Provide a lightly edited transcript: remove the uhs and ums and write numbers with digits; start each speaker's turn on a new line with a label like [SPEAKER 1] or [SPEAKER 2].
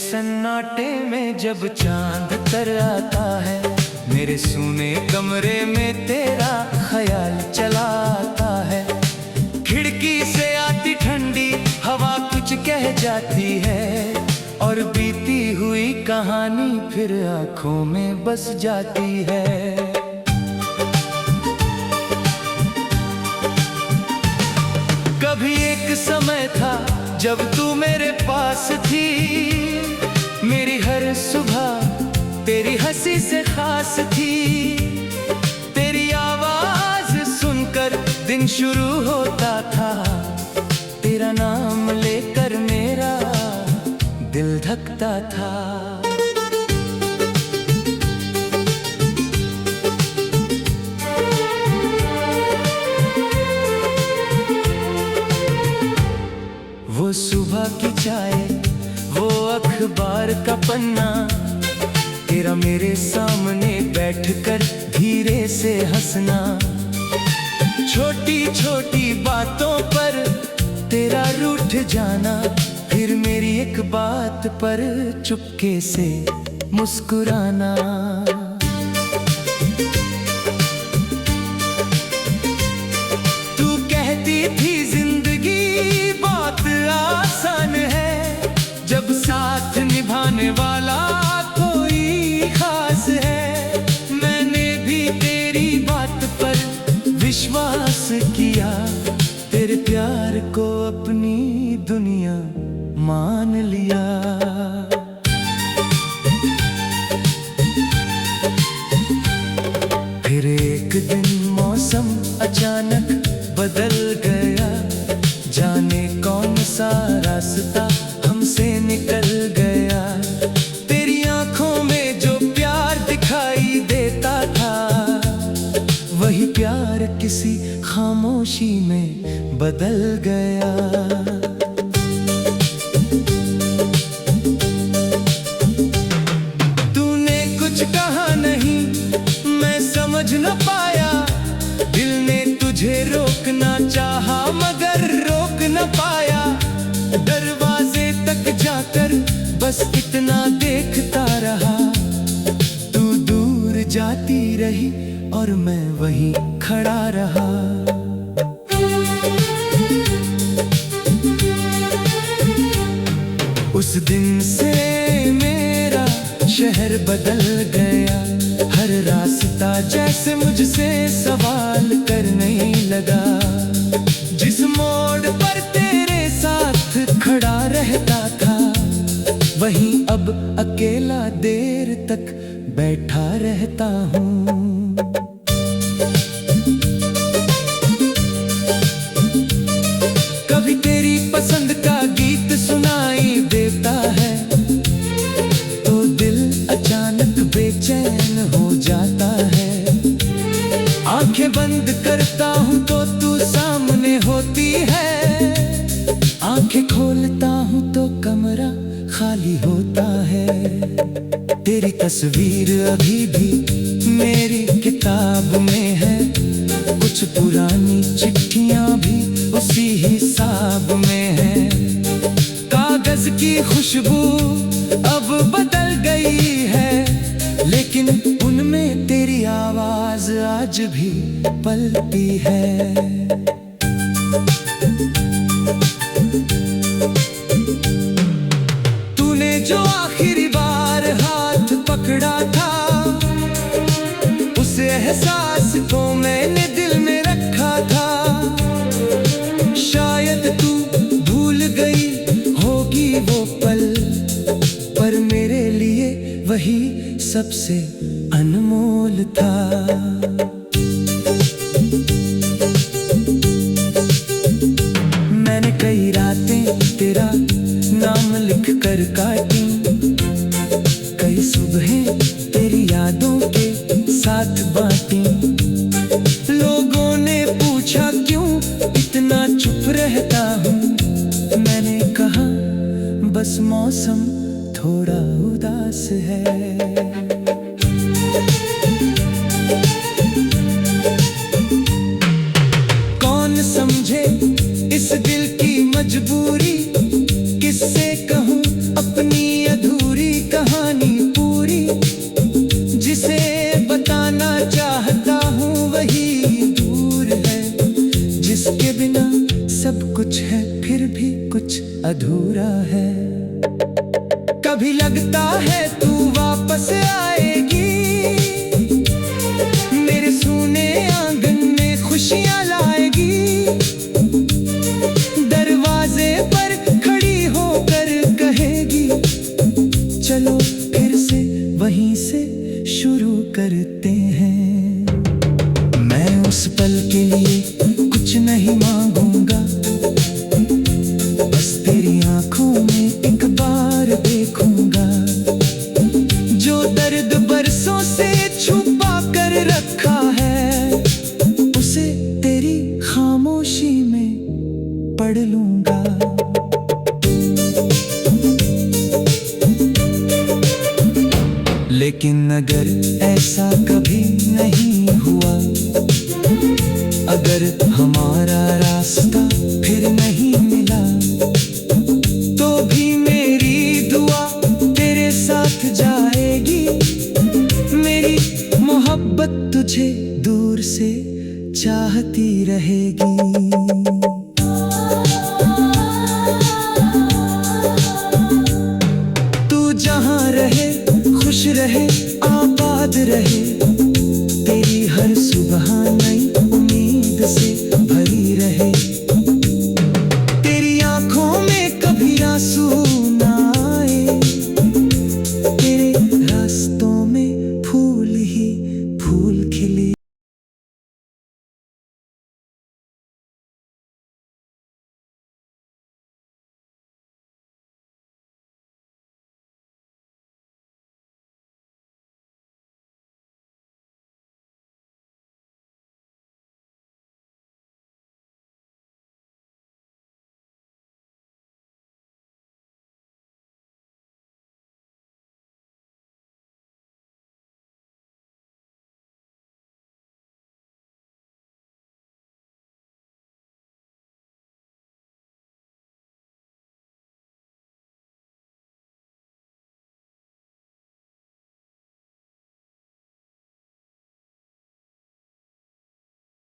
[SPEAKER 1] सन्नाटे में जब चांद तर आता है, मेरे सूने कमरे में तेरा ख्याल चला आता है। खिड़की से आती ठंडी हवा कुछ कह जाती है, और बीती हुई कहानी फिर आंखों में बस जाती है। कभी एक समय था जब तू मेरे पास थी, मेरी हर सुबह तेरी हंसी से खास थी। तेरी आवाज सुनकर दिन शुरू होता था, तेरा नाम लेकर मेरा दिल धड़कता था। वो सुबह की चाय, वो अखबार का पन्ना, तेरा मेरे सामने बैठकर धीरे से हंसना। छोटी छोटी बातों पर तेरा रूठ जाना, फिर मेरी एक बात पर चुपके से मुस्कुराना। तू कहती थी जिंदगी बहुत आसान है, जब साथ निभाने वाला कोई खास है। मैंने भी तेरी बात पर विश्वास किया, तेरे प्यार को अपनी दुनिया मान लिया। फिर एक दिन मौसम अचानक बदल गया, जाने कौन सा रास्ता हमसे निकल गया। तेरी आंखों में जो प्यार दिखाई देता था, वही प्यार किसी खामोशी में बदल गया। तूने कुछ कहा नहीं, मैं समझ न पाया। दिल ने तुझे रोकना चाहा मगर रोक न पाया। दरवाजे तक जाकर बस इतना देखता रहा, तू दूर जाती रही और मैं वहीं खड़ा रहा। उस दिन से मेरा शहर बदल गया, हर रास्ता जैसे मुझसे सवाल करने लगा। जिस मोड़ पर तेरे साथ खड़ा रहता था, वहीं अब अकेला देर तक बैठा रहता हूँ। कभी तेरी पसंद का गीत सुनाई देता है, तो दिल अचानक बेचैन हो जाता है। आंखें बंद करता हूँ तो तू सामने होती है, आंखें खोलता हूँ तो कमरा खाली होता है। तेरी तस्वीर अभी भी मेरी किताब में है, कुछ पुरानी चिट्ठियां भी उसी हिसाब में है। कागज की खुशबू अब बदल गई है, लेकिन उनमें तेरी आवाज आज भी पलती है। तूने जो आखिरी बार हाथ पकड़ा था, उस एहसास को मैंने दिल में रखा था। शायद तू भूल गई होगी वो पल, पर मेरे लिए वही सबसे अनमोल था। मैंने कई रातें तेरा नाम लिख कर काटी, कई सुबहें तेरी यादों के साथ बांटी। लोगों ने पूछा क्यों इतना चुप रहता हूँ, मैंने कहा बस मौसम थोड़ा उदास है। कौन समझे इस दिल की मजबूरी, किससे कहूँ अपनी अधूरी अधूरा है। कभी लगता है तू वापस आएगी, मेरे सूने आंगन में खुशियां लाएगी। दरवाजे पर खड़ी होकर कहेगी, चलो फिर से वहीं से शुरू करते हैं। मैं उस पल के लिए कुछ नहीं मांगूंगा, बस तेरी आंखों में एक बार देखूंगा। जो दर्द बरसों से छुपा कर रखा है, उसे तेरी खामोशी में पढ़ लूंगा। लेकिन अगर ऐसा कभी नहीं हुआ, अगर हमारा रास्ता फिर नहीं मिला, तो भी मेरी दुआ तेरे साथ जाएगी। मेरी मोहब्बत तुझे दूर से चाहती रहेगी। तू जहां रहे खुश रहे, आबाद रहे, तेरी हर सुबह नई